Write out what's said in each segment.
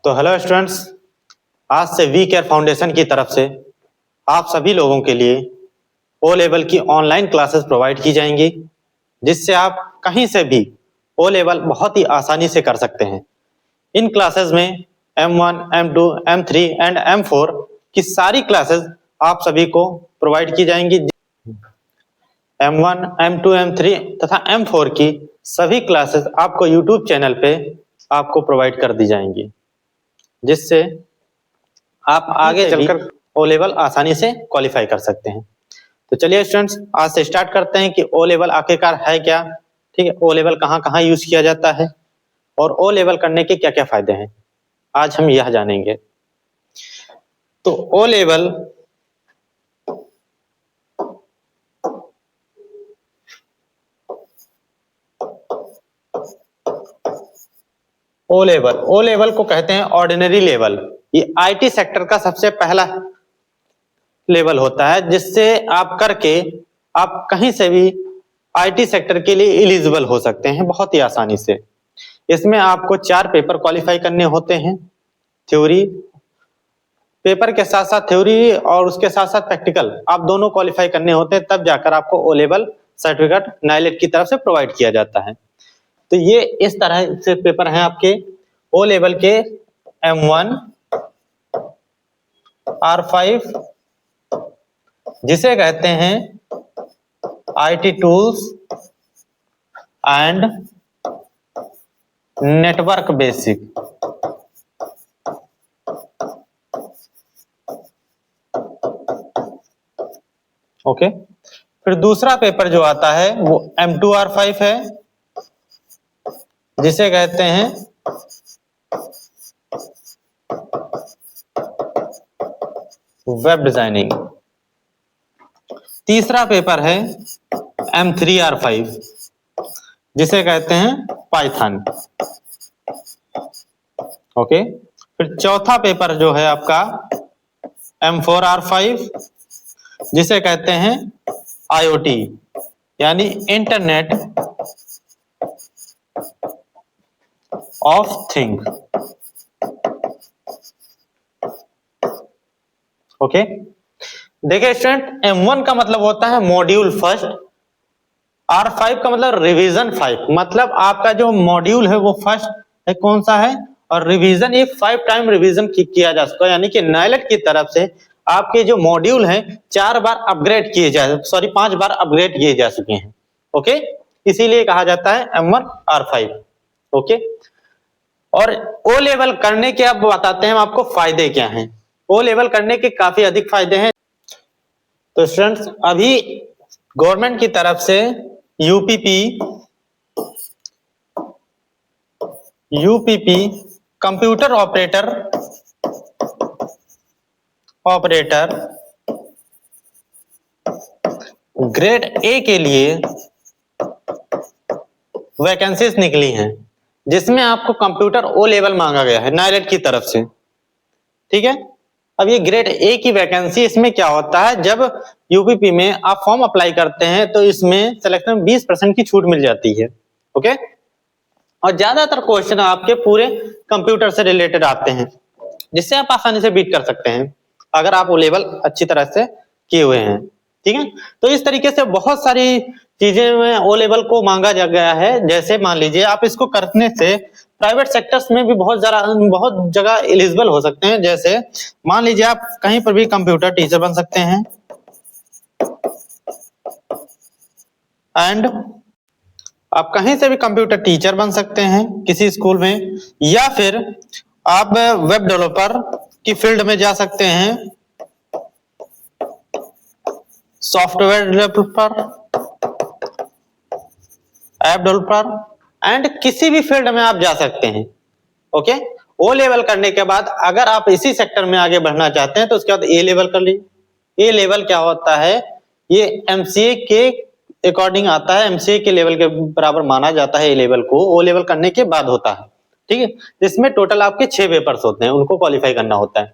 तो hello students, आज से वी केयर फाउंडेशन की तरफ से आप सभी लोगों के लिए ओ लेवल की ऑनलाइन क्लासेस प्रोवाइड की जाएंगी, जिससे आप कहीं से भी ओ लेवल बहुत ही आसानी से कर सकते हैं। इन क्लासेस में M1, M2, M3 and M4 की सारी क्लासेस आप सभी को प्रोवाइड की जाएंगी। M1, M2, M3 तथा M4 की सभी क्लासेस आपको यूट्यूब चैनल पे आपको प्रोवाइड कर दी जाएंगी, जिससे आप आगे चलकर ओ लेवल आसानी से क्वालिफाई कर सकते हैं। तो चलिए स्टूडेंट्स, आज से स्टार्ट करते हैं कि ओ लेवल आखिरकार है क्या। ठीक है, ओ लेवल कहाँ कहाँ यूज किया जाता है और ओ लेवल करने के क्या क्या फायदे हैं, आज हम यह जानेंगे। तो ओ लेवल ओ लेवल को कहते हैं ऑर्डिनरी लेवल। ये आईटी सेक्टर का सबसे पहला लेवल होता है, जिससे आप करके आप कहीं से भी आईटी सेक्टर के लिए एलिजिबल हो सकते हैं बहुत ही आसानी से। इसमें आपको 4 पेपर क्वालिफाई करने होते हैं, थ्योरी पेपर के साथ साथ थ्योरी और उसके साथ साथ प्रैक्टिकल, आप दोनों क्वालिफाई करने होते हैं, तब जाकर आपको ओ लेवल सर्टिफिकेट नाइलेट की तरफ से प्रोवाइड किया जाता है। तो ये इस तरह से पेपर हैं आपके ओ लेवल के M1, R5, जिसे कहते हैं IT tools and network basic. Okay, फिर दूसरा पेपर जो आता है वो M2, R5 है, जिसे कहते हैं वेब डिजाइनिंग। तीसरा पेपर है M3, R5, जिसे कहते हैं पाइथन। ओके, फिर चौथा पेपर जो है आपका M4, R5, जिसे कहते हैं IoT यानी इंटरनेट ऑफ थिंग। ओके, देखिए स्टूडेंट, M1 का मतलब होता है मॉड्यूल फर्स्ट, R5 का मतलब रिवीजन 5, मतलब आपका जो मॉड्यूल है वो फर्स्ट है कौन सा है, और रिवीजन ये 5 टाइम रिवीजन किया जा सकता है, यानी कि नाइलेट की तरफ से आपके जो मॉड्यूल हैं 4 बार अपग्रेड किए जा 5 बार अपग्रेड किए जा चुके हैं। ओके, इसीलिए कहा जाता है M1, R5। ओके, और ओ लेवल करने के अब बताते हैं हम आपको फायदे क्या हैं। ओ लेवल करने के काफी अधिक फायदे हैं। तो स्टूडेंट्स, अभी गवर्नमेंट की तरफ से UPP computer operator grade A के लिए वैकेंसीज निकली हैं, जिसमें आपको कंप्यूटर ओ लेवल मांगा गया है नाइलेट की तरफ से। ठीक है, अब ये ग्रेड ए की वैकेंसी, इसमें क्या होता है, जब यूपीपी में आप फॉर्म अप्लाई करते हैं तो इसमें सिलेक्शन में 20% की छूट मिल जाती है। ओके, और ज्यादातर क्वेश्चन आपके पूरे कंप्यूटर से रिलेटेड आते हैं, जिससे आप आसानी से बीट कर सकते हैं अगर आप ओ लेवल अच्छी तरह से किए हुए हैं। ठीक है, तो इस तरीके से बहुत सारी चीजें में ओ लेवल को मांगा जा गया है। जैसे मान लीजिए आप इसको करने से प्राइवेट सेक्टर्स में भी बहुत जगह एलिजिबल हो सकते हैं। जैसे मान लीजिए आप कहीं पर भी कंप्यूटर टीचर बन सकते हैं, एंड आप कहीं से भी कंप्यूटर टीचर बन सकते हैं किसी स्कूल में, या फिर आप वेब डेवलपर की फील्ड में जा सकते हैं, software developer, app developer, and किसी भी फील्ड में आप जा सकते हैं। ओके, ओ लेवल करने के बाद अगर आप इसी सेक्टर में आगे बढ़ना चाहते हैं तो उसके बाद ए लेवल कर लीजिए। ए लेवल क्या होता है, ये एमसीए के अकॉर्डिंग आता है, एमसीए के लेवल के बराबर माना जाता है ए लेवल को, ओ लेवल करने के बाद होता है। ठीक है, जिसमें टोटल आपके 6 पेपर्स होते हैं, उनको क्वालिफाई करना होता है।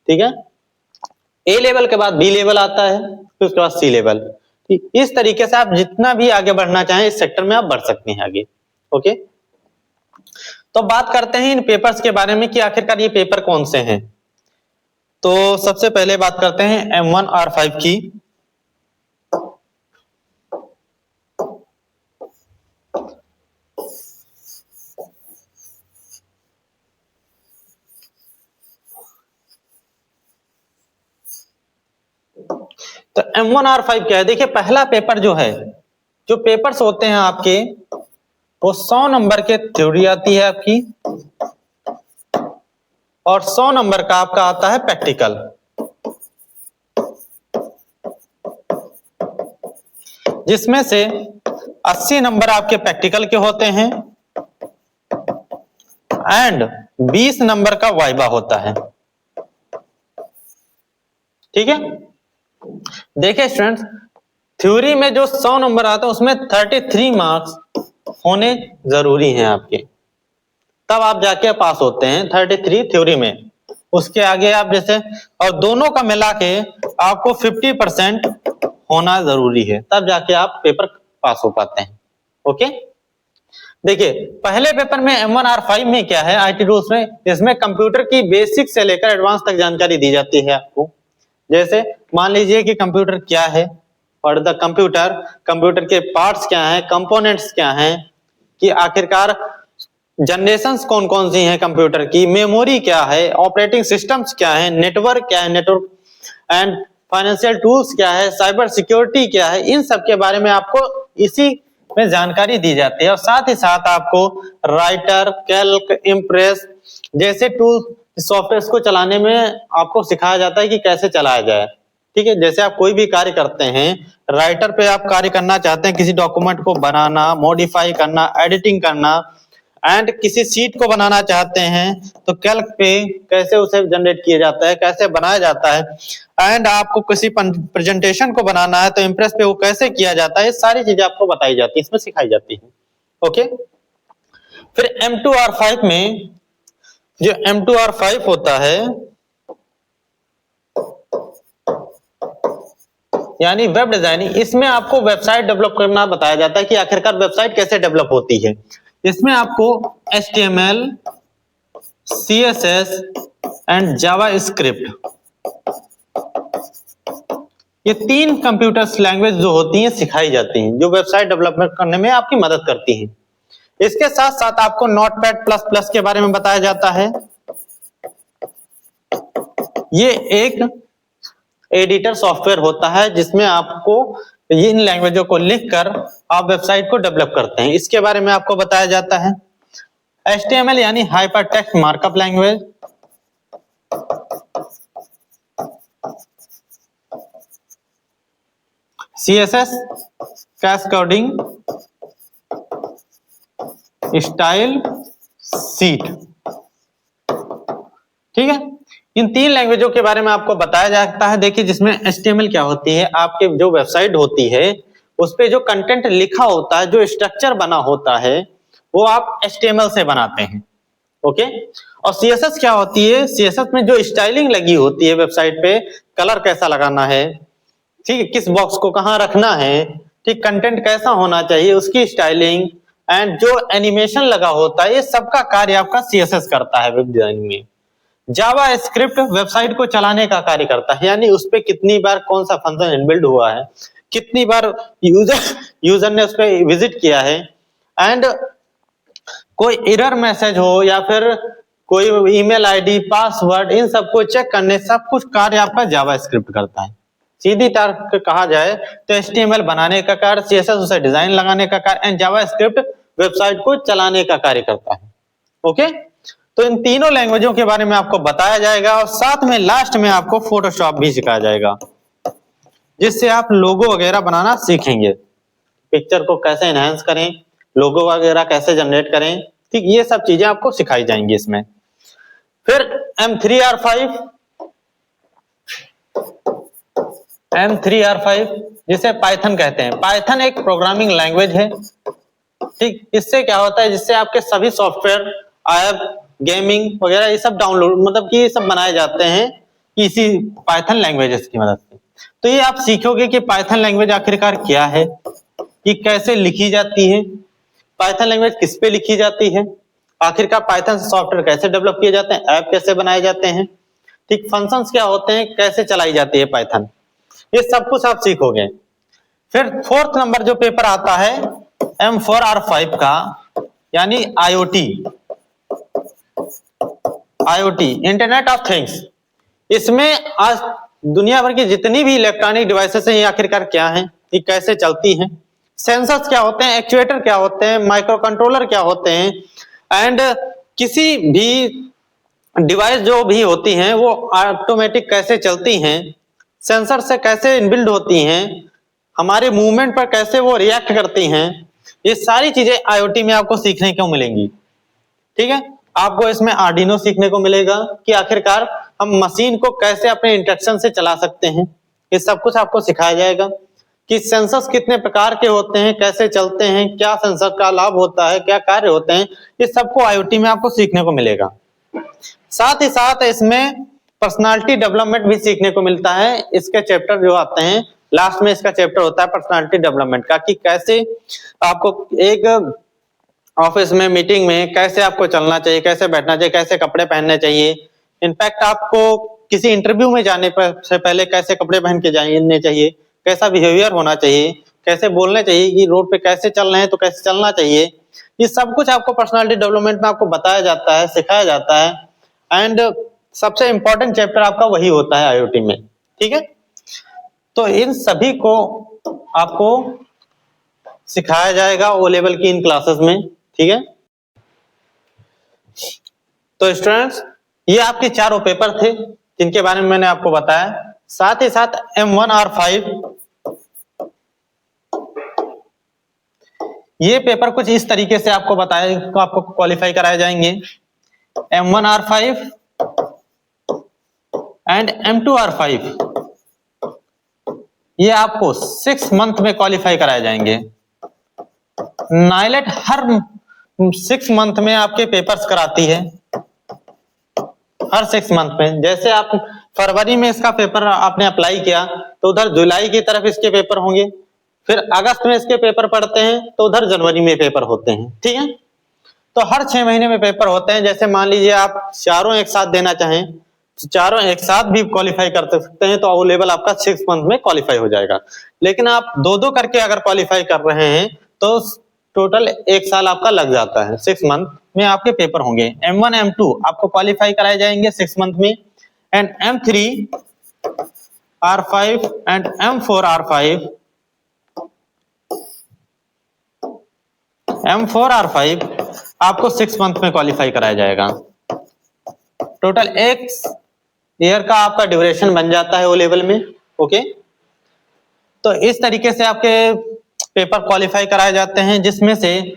ठीक है, ए लेवल के बाद बी लेवल आता है, फिर उसके बाद सी लेवल। इस तरीके से आप जितना भी आगे बढ़ना चाहें इस सेक्टर में आप बढ़ सकते हैं आगे। ओके, तो बात करते हैं इन पेपर्स के बारे में कि आखिरकार ये पेपर कौन से हैं। तो सबसे पहले बात करते हैं M1R5 की। तो M1R5 क्या है? देखिए, पहला पेपर जो है, जो पेपर्स होते हैं आपके, वो 100 नंबर के थ्योरी आती है आपकी, और 100 नंबर का आपका आता है प्रैक्टिकल। जिसमें से 80 नंबर आपके प्रैक्टिकल के होते हैं एंड 20 नंबर का वाइवा होता है। ठीक है, देखिए स्टूडेंट्स, थ्योरी में जो 100 नंबर आता है उसमें 33 मार्क्स होने जरूरी हैं आपके, तब आप जाके पास होते हैं 33 थ्योरी में। उसके आगे आप जैसे, और दोनों का मिला के आपको 50% होना जरूरी है, तब जाके आप पेपर पास हो पाते हैं। ओके, देखिए पहले पेपर में M1R5 में क्या है, IT रूल्स में, इसमें कंप्यूटर की बेसिक से लेकर एडवांस तक जानकारी दी जाती है आपको। जैसे मान लीजिए कि कंप्यूटर क्या है, और द कंप्यूटर, कंप्यूटर के पार्ट्स क्या हैं, कंपोनेंट्स क्या हैं, कि आखिरकार जनरेशंस कौन कौन सी हैं कंप्यूटर की, मेमोरी क्या है, ऑपरेटिंग सिस्टम्स क्या है, नेटवर्क क्या है, नेटवर्क एंड फाइनेंशियल टूल्स क्या है, साइबर सिक्योरिटी क्या है, इन सब के बारे में आपको इसी में जानकारी दी जाती है। और साथ ही साथ आपको राइटर, कैल्क, इम्प्रेस जैसे टूल, सॉफ्टवेयर को चलाने में आपको सिखाया जाता है कि कैसे चलाया जाए। ठीक है, जैसे आप कोई भी कार्य करते हैं, राइटर पे आप कार्य करना चाहते हैं, किसी डॉक्यूमेंट को बनाना, मॉडिफाई करना, एडिटिंग करना, एंड किसी सीट को बनाना चाहते हैं तो कैल्क पे कैसे उसे जनरेट किया जाता है, कैसे बनाया जाता है, एंड आपको किसी प्रेजेंटेशन को बनाना है तो इम्प्रेस पे वो कैसे किया जाता है, ये सारी चीजें आपको बताई जाती है, इसमें सिखाई जाती है। ओके, फिर M2R5 में, जो M2R5 होता है, यानी वेब डिजाइनिंग, इसमें आपको वेबसाइट डेवलप करना बताया जाता है कि आखिरकार वेबसाइट कैसे डेवलप होती है। इसमें आपको HTML, CSS एंड जावास्क्रिप्ट, ये 3 कंप्यूटर्स लैंग्वेज जो होती हैं सिखाई जाती हैं, जो वेबसाइट डेवलपमेंट करने में आपकी मदद करती हैं। इसके साथ साथ आपको नोटपैड++ के बारे में बताया जाता है। ये एक एडिटर सॉफ्टवेयर होता है जिसमें आपको इन लैंग्वेजों को लिखकर आप वेबसाइट को डेवलप करते हैं, इसके बारे में आपको बताया जाता है। HTML यानी hyper text markup language, CSS cascading style sheet. ठीक है, इन 3 लैंग्वेजों के बारे में आपको बताया जाता है। देखिए, जिसमें HTML क्या होती है, आपके जो वेबसाइट होती है उस पे जो कंटेंट लिखा होता है, जो स्ट्रक्चर बना होता है, वो आप HTML से बनाते हैं। ओके, और CSS क्या होती है, CSS में जो स्टाइलिंग लगी होती है वेबसाइट पे, कलर कैसा लगाना है, ठीक है, किस बॉक्स को कहाँ रखना है, ठीक, कंटेंट कैसा होना चाहिए, उसकी स्टाइलिंग एंड जो एनिमेशन लगा होता है, ये सबका कार्य आपका CSS करता है वेब डिजाइनिंग में। जावास्क्रिप्ट वेबसाइट को चलाने का कार्य करता है, यानी उस पे कितनी बार कौन सा फंक्शन इनबिल्ड हुआ है, कितनी बार यूजर ने उस पे विजिट किया है, एंड कोई एरर मैसेज हो या फिर कोई ईमेल आईडी, पासवर्ड, इन सबको चेक करने, सब कुछ कार्य आपका जावास्क्रिप्ट करता है। सीधी तरह कहा जाए तो HTML बनाने का कार्य, CSS उसे डिजाइन लगाने का कार्य, एंड जावास्क्रिप्ट वेबसाइट को चलाने का कार्य करता है। ओके, तो इन तीनों लैंग्वेजों के बारे में आपको बताया जाएगा, और साथ में लास्ट में आपको फोटोशॉप भी सिखाया जाएगा, जिससे आप लोगो वगैरह बनाना सीखेंगे, पिक्चर को कैसे एनहांस करें, लोगो वगैरह कैसे जनरेट करें, ठीक, ये सब चीजें आपको सिखाई जाएंगी इसमें। फिर M3R5 जिसे पाइथन कहते हैं। पाइथन एक प्रोग्रामिंग लैंग्वेज है, ठीक, इससे क्या होता है, जिससे आपके सभी सॉफ्टवेयर, ऐप, गेमिंग वगैरह ये सब डाउनलोड, मतलब कि ये सब बनाए जाते हैं इसी पाइथन लैंग्वेजेस की मदद से। तो ये आप सीखोगे कि पाइथन लैंग्वेज आखिरकार क्या है, कि कैसे लिखी जाती है, पाइथन लैंग्वेज किस पे लिखी जाती है, आखिरकार पाइथन से सॉफ्टवेयर कैसे डेवलप किए जाते हैं, ऐप कैसे बनाए जाते हैं, ठीक, फंक्शंस क्या होते हैं, कैसे चलाई जाती है पाइथन, ये सब कुछ आप सीखोगे। फिर फोर्थ नंबर जो पेपर आता है M4R5 का, यानी IoT, इंटरनेट ऑफ थिंग्स। इसमें आज दुनिया भर की जितनी भी इलेक्ट्रॉनिक डिवाइसेस हैं, ये आखिरकार क्या हैं, ये कैसे चलती हैं, सेंसर्स क्या होते हैं, एक्चुएटर क्या होते हैं, माइक्रो कंट्रोलर क्या होते हैं, एंड किसी भी डिवाइस जो भी होती हैं वो ऑटोमेटिक कैसे चलती हैं, सेंसर से कैसे इनबिल्ड होती हैं, हमारे मूवमेंट पर कैसे वो रिएक्ट करती हैं, ये सारी चीजें IoT में आपको सीखने को मिलेंगी। ठीक है, आपको इसमें आर्डिनो सीखने को मिलेगा कि आखिरकार हम मशीन को कैसे अपने इंस्ट्रक्शन से चला सकते हैं, ये सब कुछ आपको सिखाया जाएगा कि सेंसर्स कितने प्रकार के होते हैं, कैसे चलते हैं, क्या सेंसर का लाभ होता है, क्या कार्य होते हैं, ये सबको IoT में आपको सीखने को मिलेगा। साथ ही साथ इसमें पर्सनालिटी डेवलपमेंट भी सीखने को मिलता है। इसके चैप्टर जो आते हैं लास्ट में, इसका चैप्टर होता है पर्सनालिटी डेवलपमेंट का, कि कैसे आपको एक ऑफिस में मीटिंग में कैसे आपको चलना चाहिए, कैसे बैठना चाहिए, कैसे कपड़े पहनने चाहिए, इनफैक्ट आपको किसी इंटरव्यू में जाने पर से पहले कैसे कपड़े पहन के जाने चाहिए, कैसा बिहेवियर होना चाहिए, कैसे बोलना चाहिए, कि रोड पे कैसे चल रहे हैं तो कैसे चलना चाहिए, ये सब कुछ आपको पर्सनालिटी डेवलपमेंट में आपको बताया जाता है, सिखाया जाता है। एंड सबसे इंपॉर्टेंट चैप्टर आपका वही होता है IoT में। ठीक है, तो इन सभी को आपको सिखाया जाएगा O लेवल की इन क्लासेस में। ठीक है, तो स्टूडेंट्स ये आपके चारों पेपर थे जिनके बारे में मैंने आपको बताया। साथ ही साथ M1R5 ये पेपर कुछ इस तरीके से आपको बताए, आपको क्वालिफाई कराए जाएंगे। M1R5 एंड M2R5 ये आपको 6 मंथ में क्वालिफाई कराए जाएंगे। नाइलेट हर 6 मंथ में आपके पेपर्स कराती है, हर 6 मंथ में। जैसे आप फरवरी में इसका पेपर आपने अप्लाई किया तो उधर जुलाई की तरफ इसके पेपर होंगे, फिर अगस्त में इसके पेपर पढ़ते हैं तो उधर जनवरी में पेपर होते हैं। ठीक है, तो हर 6 महीने में पेपर होते हैं। जैसे मान लीजिए आप चारों एक साथ देना चाहें तो चारों एक साथ भी क्वालिफाई कर सकते हैं, तो वो लेवल आपका 6 मंथ में क्वालिफाई हो जाएगा। लेकिन आप दो दो करके अगर क्वालिफाई कर रहे हैं तो टोटल 1 साल आपका लग जाता है। 6 मंथ में आपके पेपर होंगे। M1 M2 आपको क्वालिफाई कराए जाएंगे 6 मंथ में, एंड M3R5 एंड M4R5 आपको 6 मंथ में क्वालिफाई कराया जाएगा। टोटल 1 ईयर का आपका ड्यूरेशन बन जाता है O लेवल में। ओके, तो इस तरीके से आपके पेपर क्वालिफाई कराए जाते हैं, जिसमें से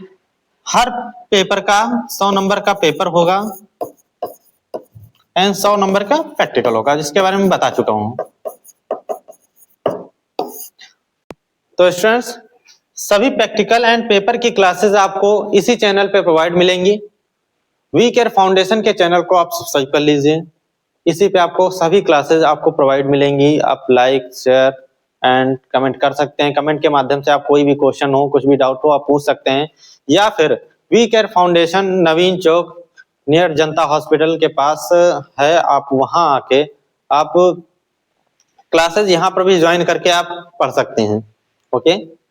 हर पेपर का 100 नंबर का पेपर होगा एंड 100 नंबर का प्रैक्टिकल होगा, जिसके बारे में बता चुका हूं। तो स्टूडेंट्स सभी प्रैक्टिकल एंड पेपर की क्लासेस आपको इसी चैनल पे प्रोवाइड मिलेंगी। वी केयर फाउंडेशन के चैनल को आप सब्सक्राइब कर लीजिए, इसी पे आपको सभी क्लासेस आपको प्रोवाइड मिलेंगी। आप लाइक, शेयर एंड कमेंट कर सकते हैं। कमेंट के माध्यम से आप कोई भी क्वेश्चन हो, कुछ भी डाउट हो, आप पूछ सकते हैं, या फिर we care foundation Naveen Chowk near Janata hospital के पास है, आप वहां आके आप क्लासेस यहाँ पर भी ज्वाइन करके आप पढ़ सकते हैं। ओके।